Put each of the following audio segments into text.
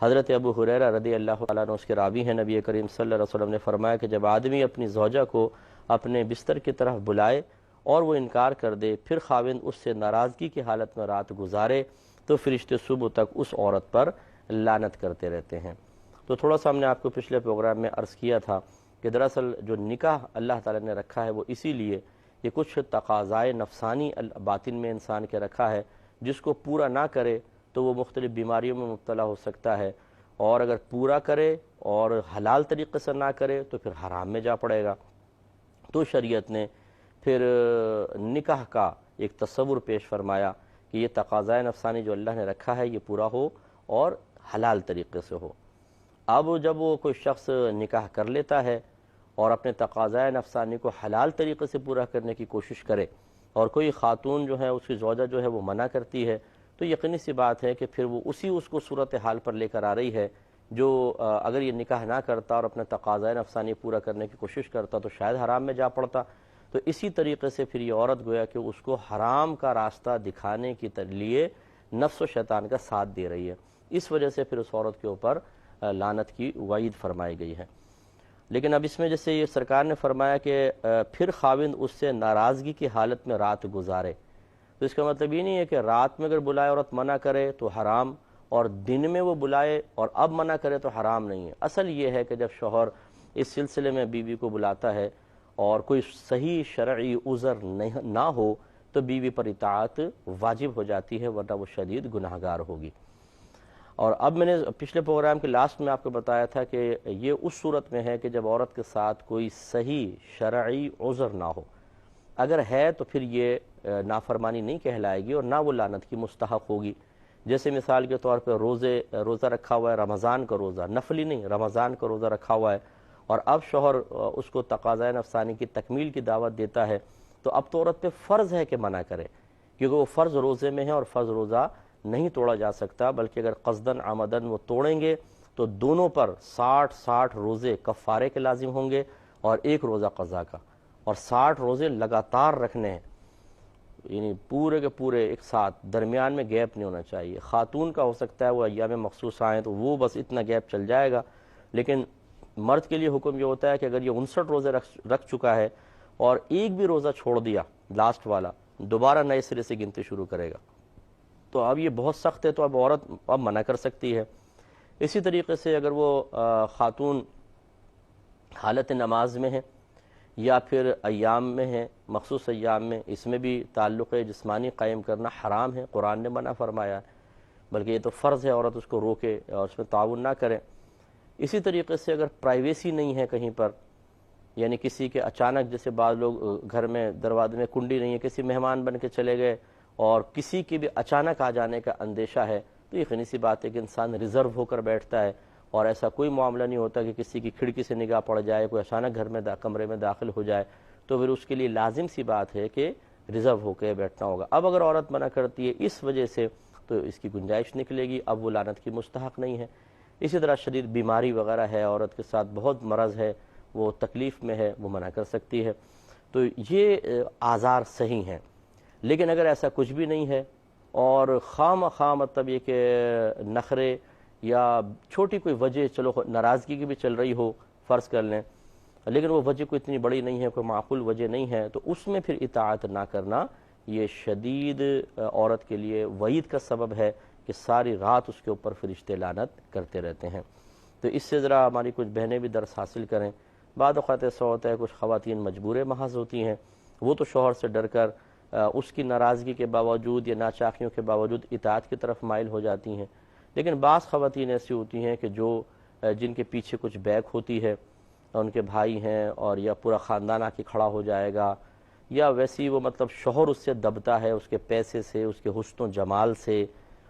حضرت ابو ہریرہ رضی اللہ تعالیٰ عنہ اس کے راوی ہیں، نبی کریم صلی اللہ علیہ وسلم نے فرمایا کہ جب آدمی اپنی زوجہ کو اپنے بستر کی طرف بلائے اور وہ انکار کر دے، پھر خاوند اس سے ناراضگی کی حالت میں رات گزارے، تو فرشتے صبح تک اس عورت پر لعنت کرتے رہتے ہیں۔ تو تھوڑا سا ہم نے آپ کو پچھلے پروگرام میں عرض کیا تھا کہ دراصل جو نکاح اللہ تعالیٰ نے رکھا ہے وہ اسی لیے یہ کچھ تقاضائے نفسانی باطن میں انسان کے رکھا ہے، جس کو پورا نہ کرے تو وہ مختلف بیماریوں میں مبتلا ہو سکتا ہے، اور اگر پورا کرے اور حلال طریقے سے نہ کرے تو پھر حرام میں جا پڑے گا۔ تو شریعت نے پھر نکاح کا ایک تصور پیش فرمایا کہ یہ تقاضائے نفسانی جو اللہ نے رکھا ہے یہ پورا ہو اور حلال طریقے سے ہو۔ اب جب وہ کوئی شخص نکاح کر لیتا ہے اور اپنے تقاضائے نفسانی کو حلال طریقے سے پورا کرنے کی کوشش کرے، اور کوئی خاتون جو ہے اس کی زوجہ جو ہے وہ منع کرتی ہے، تو یقینی سی بات ہے کہ پھر وہ اس کو صورتحال پر لے کر آ رہی ہے جو اگر یہ نکاح نہ کرتا اور اپنے تقاضائے نفسانی پورا کرنے کی کوشش کرتا تو شاید حرام میں جا پڑتا۔ تو اسی طریقے سے پھر یہ عورت گویا کہ اس کو حرام کا راستہ دکھانے کے لیے نفس و شیطان کا ساتھ دے رہی ہے، اس وجہ سے پھر اس عورت کے اوپر لعنت کی وعید فرمائی گئی ہے۔ لیکن اب اس میں جیسے یہ سرکار نے فرمایا کہ پھر خاوند اس سے ناراضگی کی حالت میں رات گزارے، تو اس کا مطلب یہ نہیں ہے کہ رات میں اگر بلائے عورت منع کرے تو حرام، اور دن میں وہ بلائے اور اب منع کرے تو حرام نہیں ہے۔ اصل یہ ہے کہ جب شوہر اس سلسلے میں بیوی کو بلاتا ہے اور کوئی صحیح شرعی عذر نہ ہو تو بیوی پر اطاعت واجب ہو جاتی ہے، ورنہ وہ شدید گناہگار ہوگی۔ اور اب میں نے پچھلے پروگرام کے لاسٹ میں آپ کو بتایا تھا کہ یہ اس صورت میں ہے کہ جب عورت کے ساتھ کوئی صحیح شرعی عذر نہ ہو، اگر ہے تو پھر یہ نافرمانی نہیں کہلائے گی اور نہ وہ لعنت کی مستحق ہوگی۔ جیسے مثال کے طور پہ روزہ رکھا ہوا ہے، رمضان کا روزہ، نفلی نہیں، رمضان کا روزہ رکھا ہوا ہے، اور اب شوہر اس کو تقاضۂ نفسانی کی تکمیل کی دعوت دیتا ہے، تو اب تو عورت پہ فرض ہے کہ منع کرے، کیونکہ وہ فرض روزے میں ہے اور فرض روزہ نہیں توڑا جا سکتا، بلکہ اگر قصدن عمدن وہ توڑیں گے تو دونوں پر 60 روزے کفارے کے لازم ہوں گے اور ایک روزہ قضا کا، اور 60 روزے لگاتار رکھنے ہیں، یعنی پورے کے پورے ایک ساتھ، درمیان میں گیپ نہیں ہونا چاہیے۔ خاتون کا ہو سکتا ہے وہ ایام مخصوص آئیں تو وہ بس اتنا گیپ چل جائے گا، لیکن مرد کے لیے حکم یہ ہوتا ہے کہ اگر یہ 59 روزے رکھ چکا ہے اور ایک بھی روزہ چھوڑ دیا لاسٹ والا، دوبارہ نئے سرے سے گنتے شروع کرے گا۔ تو اب یہ بہت سخت ہے، تو اب عورت اب منع کر سکتی ہے۔ اسی طریقے سے اگر وہ خاتون حالت نماز میں ہے یا پھر ایام میں ہے، مخصوص ایام میں، اس میں بھی تعلق جسمانی قائم کرنا حرام ہے، قرآن نے منع فرمایا ہے، بلکہ یہ تو فرض ہے عورت اس کو روکے اور اس میں تعاون نہ کرے۔ اسی طریقے سے اگر پرائیویسی نہیں ہے کہیں پر، یعنی کسی کے اچانک، جیسے بعض لوگ گھر میں دروازے میں کنڈی نہیں ہے، کسی مہمان بن کے چلے گئے اور کسی کی بھی اچانک آ جانے کا اندیشہ ہے، تو یقینی سی بات ہے کہ انسان ریزرو ہو کر بیٹھتا ہے، اور ایسا کوئی معاملہ نہیں ہوتا کہ کسی کی کھڑکی سے نگاہ پڑ جائے، کوئی اچانک گھر میں کمرے میں داخل ہو جائے، تو پھر اس کے لیے لازم سی بات ہے کہ ریزرو ہو کے بیٹھنا ہوگا۔ اب اگر عورت منع کرتی ہے اس وجہ سے تو اس کی گنجائش نکلے گی، اب وہ لعنت کی مستحق نہیں ہے۔ اسی طرح شدید بیماری وغیرہ ہے، عورت کے ساتھ بہت مرض ہے، وہ تکلیف میں ہے، وہ منع کر سکتی ہے۔ تو یہ آزار صحیح ہیں، لیکن اگر ایسا کچھ بھی نہیں ہے اور خواہ مطلب یہ کہ نخرے یا چھوٹی کوئی وجہ، چلو ناراضگی کی بھی چل رہی ہو فرض کر لیں، لیکن وہ وجہ کوئی اتنی بڑی نہیں ہے، کوئی معقول وجہ نہیں ہے، تو اس میں پھر اطاعت نہ کرنا یہ شدید عورت کے لیے وعید کا سبب ہے کہ ساری رات اس کے اوپر فرشتے لعنت کرتے رہتے ہیں۔ تو اس سے ذرا ہماری کچھ بہنیں بھی درس حاصل کریں۔ بعض اوقات ایسا ہوتا ہے کچھ خواتین مجبور محض ہوتی ہیں، وہ تو شوہر سے ڈر کر اس کی ناراضگی کے باوجود یا ناچاکیوں کے باوجود اطاعت کی طرف مائل ہو جاتی ہیں، لیکن بعض خواتین ایسی ہوتی ہیں کہ جن کے پیچھے کچھ بیک ہوتی ہے، ان کے بھائی ہیں اور یا پورا خاندان آ کے کھڑا ہو جائے گا، یا ویسی وہ مطلب شوہر اس سے دبتا ہے اس کے پیسے سے، اس کے حسن و جمال سے،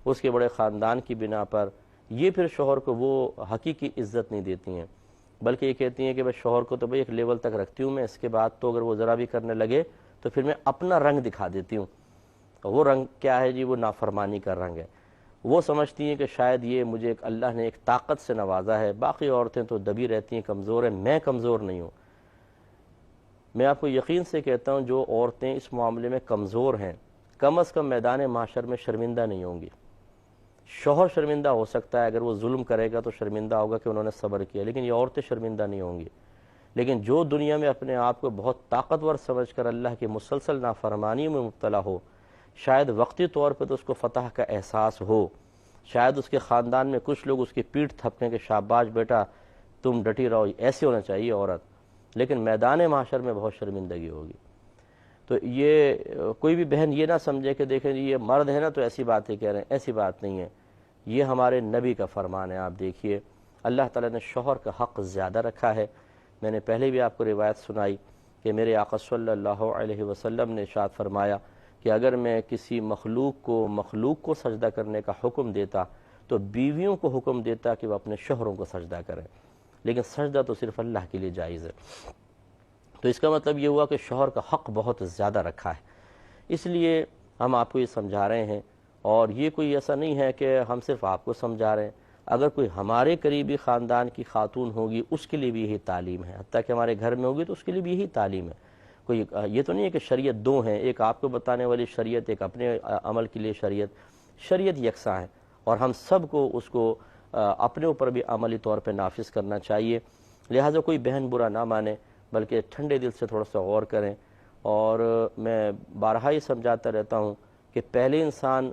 اس کے بڑے خاندان کی بنا پر، یہ پھر شوہر کو وہ حقیقی عزت نہیں دیتی ہیں، بلکہ یہ کہتی ہیں کہ میں شوہر کو تو بھئی ایک لیول تک رکھتی ہوں میں، اس کے بعد تو اگر وہ ذرا بھی کرنے لگے تو پھر میں اپنا رنگ دکھا دیتی ہوں۔ وہ رنگ کیا ہے جی؟ وہ نافرمانی کا رنگ ہے۔ وہ سمجھتی ہیں کہ شاید یہ مجھے اللہ نے ایک طاقت سے نوازا ہے، باقی عورتیں تو دبی رہتی ہیں، کمزور ہیں، میں کمزور نہیں ہوں۔ میں آپ کو یقین سے کہتا ہوں جو عورتیں اس معاملے میں کمزور ہیں، کم از کم میدان معاشر میں شرمندہ نہیں ہوں گی۔ شوہر شرمندہ ہو سکتا ہے، اگر وہ ظلم کرے گا تو شرمندہ ہوگا کہ انہوں نے صبر کیا، لیکن یہ عورتیں شرمندہ نہیں ہوں گی۔ لیکن جو دنیا میں اپنے آپ کو بہت طاقتور سمجھ کر اللہ کی مسلسل نافرمانی میں مبتلا ہو، شاید وقتی طور پہ تو اس کو فتح کا احساس ہو، شاید اس کے خاندان میں کچھ لوگ اس کی پیٹھ تھپکیں کہ شاباش بیٹا تم ڈٹی رہو، ایسے ہونا چاہیے عورت، لیکن میدان محشر میں بہت شرمندگی ہوگی۔ تو یہ کوئی بھی بہن یہ نہ سمجھے کہ دیکھیں یہ مرد ہے نا تو ایسی باتیں کہہ رہے ہیں، ایسی بات نہیں ہے، یہ ہمارے نبی کا فرمان ہے۔ آپ دیکھیے اللہ تعالیٰ نے شوہر کا حق زیادہ رکھا ہے۔ میں نے پہلے بھی آپ کو روایت سنائی کہ میرے آقا صلی اللہ علیہ وسلم نے ارشاد فرمایا کہ اگر میں کسی مخلوق کو سجدہ کرنے کا حکم دیتا تو بیویوں کو حکم دیتا کہ وہ اپنے شوہروں کو سجدہ کریں، لیکن سجدہ تو صرف اللہ کے لیے جائز ہے۔ تو اس کا مطلب یہ ہوا کہ شوہر کا حق بہت زیادہ رکھا ہے، اس لیے ہم آپ کو یہ سمجھا رہے ہیں، اور یہ کوئی ایسا نہیں ہے کہ ہم صرف آپ کو سمجھا رہے ہیں، اگر کوئی ہمارے قریبی خاندان کی خاتون ہوگی اس کے لیے بھی یہی تعلیم ہے، حتیٰ کہ ہمارے گھر میں ہوگی تو اس کے لیے بھی یہی تعلیم ہے۔ کوئی یہ تو نہیں ہے کہ شریعت دو ہیں، ایک آپ کو بتانے والی شریعت، ایک اپنے عمل کے لیے شریعت یکساں ہے، اور ہم سب کو اس کو اپنے اوپر بھی عملی طور پہ نافذ کرنا چاہیے۔ لہٰذا کوئی بہن برا نہ مانے، بلکہ ٹھنڈے دل سے تھوڑا سا غور کریں۔ اور میں بارہا ہی سمجھاتا رہتا ہوں کہ پہلے انسان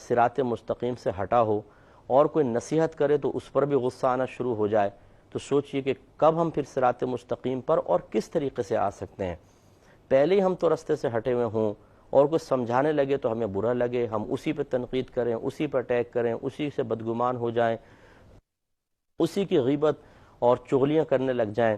صراط مستقیم سے ہٹا ہو اور کوئی نصیحت کرے تو اس پر بھی غصہ آنا شروع ہو جائے، تو سوچئے کہ کب ہم پھر صراط مستقیم پر اور کس طریقے سے آ سکتے ہیں۔ پہلے ہی ہم تو رستے سے ہٹے ہوئے ہوں اور کچھ سمجھانے لگے تو ہمیں برا لگے، ہم اسی پہ تنقید کریں، اسی پہ اٹیک کریں، اسی سے بدگمان ہو جائیں، اسی کی غیبت اور چغلیاں کرنے لگ جائیں،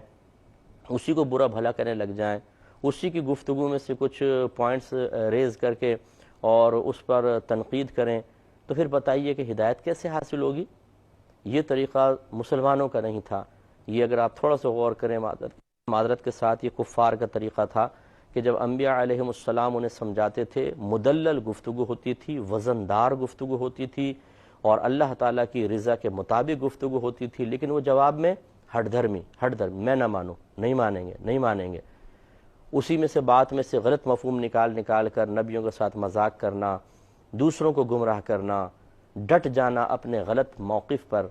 اسی کو برا بھلا کرنے لگ جائیں، اسی کی گفتگو میں سے کچھ پوائنٹس ریز کر کے اور اس پر تنقید کریں، تو پھر بتائیے کہ ہدایت کیسے حاصل ہوگی؟ یہ طریقہ مسلمانوں کا نہیں تھا۔ یہ اگر آپ تھوڑا سا غور کریں معذرت کے ساتھ، یہ کفار کا طریقہ تھا کہ جب انبیاء علیہ السلام انہیں سمجھاتے تھے، مدلل گفتگو ہوتی تھی، وزندار گفتگو ہوتی تھی، اور اللہ تعالیٰ کی رضا کے مطابق گفتگو ہوتی تھی، لیکن وہ جواب میں ہٹ دھرمی میں نہ مانوں، نہیں مانیں گے، اسی میں سے بات میں سے غلط مفہوم نکال کر نبیوں کے ساتھ مذاق کرنا، دوسروں کو گمراہ کرنا، ڈٹ جانا اپنے غلط موقف پر۔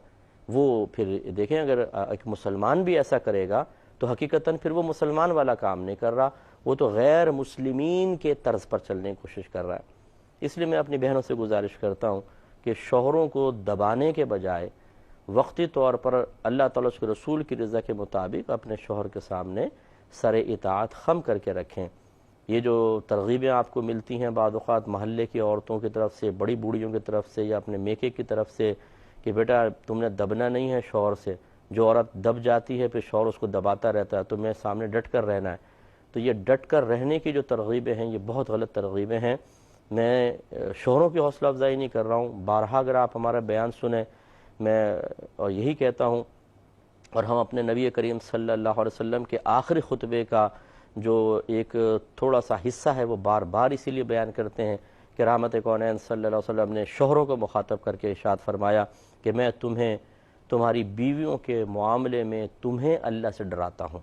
وہ پھر دیکھیں اگر ایک مسلمان بھی ایسا کرے گا تو حقیقتاً پھر وہ مسلمان والا کام نہیں کر رہا، وہ تو غیر مسلمین کے طرز پر چلنے کی کوشش کر رہا ہے۔ اس لیے میں اپنی بہنوں سے گزارش کرتا ہوں کہ شوہروں کو دبانے کے بجائے وقتی طور پر اللہ تعالیٰ اس کے رسول کی رضا کے مطابق اپنے شوہر کے سامنے سر اطاعت خم کر کے رکھیں۔ یہ جو ترغیبیں آپ کو ملتی ہیں بعض اوقات محلے کی عورتوں کی طرف سے، بڑی بوڑھیوں کی طرف سے، یا اپنے میکے کی طرف سے کہ بیٹا تم نے دبنا نہیں ہے شوہر سے، جو عورت دب جاتی ہے پھر شوہر اس کو دباتا رہتا ہے، تو میں سامنے ڈٹ کر رہنا ہے، تو یہ ڈٹ کر رہنے کی جو ترغیبیں ہیں یہ بہت غلط ترغیبیں ہیں۔ میں شوہروں کی حوصلہ افزائی نہیں کر رہا ہوں، بارہا اگر آپ ہمارا بیان سنیں، میں اور یہی کہتا ہوں، اور ہم اپنے نبی کریم صلی اللہ علیہ وسلم کے آخری خطبے کا جو ایک تھوڑا سا حصہ ہے وہ بار بار اسی لیے بیان کرتے ہیں کہ رحمت کونین صلی اللہ علیہ وسلم نے شوہروں کو مخاطب کر کے ارشاد فرمایا کہ میں تمہیں تمہاری بیویوں کے معاملے میں تمہیں اللہ سے ڈراتا ہوں،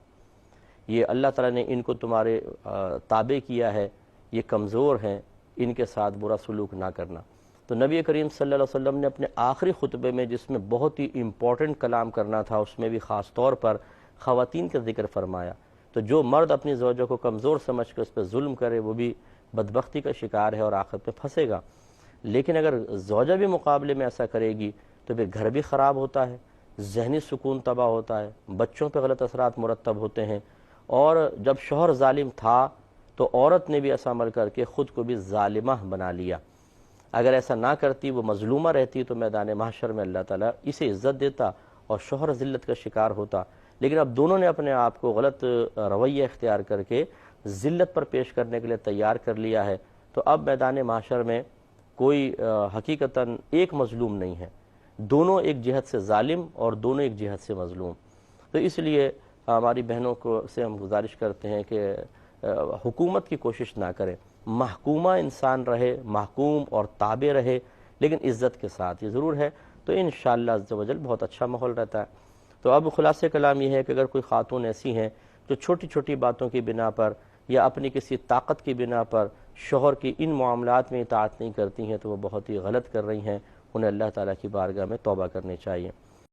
یہ اللہ تعالیٰ نے ان کو تمہارے تابع کیا ہے، یہ کمزور ہیں، ان کے ساتھ برا سلوک نہ کرنا۔ تو نبی کریم صلی اللہ علیہ وسلم نے اپنے آخری خطبے میں جس میں بہت ہی امپورٹنٹ کلام کرنا تھا، اس میں بھی خاص طور پر خواتین کا ذکر فرمایا۔ تو جو مرد اپنی زوجہ کو کمزور سمجھ کر اس پہ ظلم کرے وہ بھی بدبختی کا شکار ہے اور آخرت میں پھنسے گا، لیکن اگر زوجہ بھی مقابلے میں ایسا کرے گی تو پھر گھر بھی خراب ہوتا ہے، ذہنی سکون تباہ ہوتا ہے، بچوں پہ غلط اثرات مرتب ہوتے ہیں، اور جب شوہر ظالم تھا تو عورت نے بھی ایسا عمل کر کے خود کو بھی ظالمہ بنا لیا۔ اگر ایسا نہ کرتی، وہ مظلومہ رہتی، تو میدان محشر میں اللہ تعالیٰ اسے عزت دیتا اور شوہر ذلت کا شکار ہوتا، لیکن اب دونوں نے اپنے آپ کو غلط رویہ اختیار کر کے ذلت پر پیش کرنے کے لیے تیار کر لیا ہے، تو اب میدان محشر میں کوئی حقیقتاً ایک مظلوم نہیں ہے، دونوں ایک جہت سے ظالم اور دونوں ایک جہت سے مظلوم۔ تو اس لیے ہماری بہنوں کو سے ہم گزارش کرتے ہیں کہ حکومت کی کوشش نہ کریں، محکومہ انسان رہے، محکوم اور تابع رہے، لیکن عزت کے ساتھ، یہ ضرور ہے، تو انشاءاللہ عز و جل بہت اچھا ماحول رہتا ہے۔ تو اب خلاصہ کلام یہ ہے کہ اگر کوئی خاتون ایسی ہیں جو چھوٹی چھوٹی باتوں کی بنا پر یا اپنی کسی طاقت کی بنا پر شوہر کی ان معاملات میں اطاعت نہیں کرتی ہیں تو وہ بہت ہی غلط کر رہی ہیں، انہیں اللہ تعالیٰ کی بارگاہ میں توبہ کرنی چاہیے۔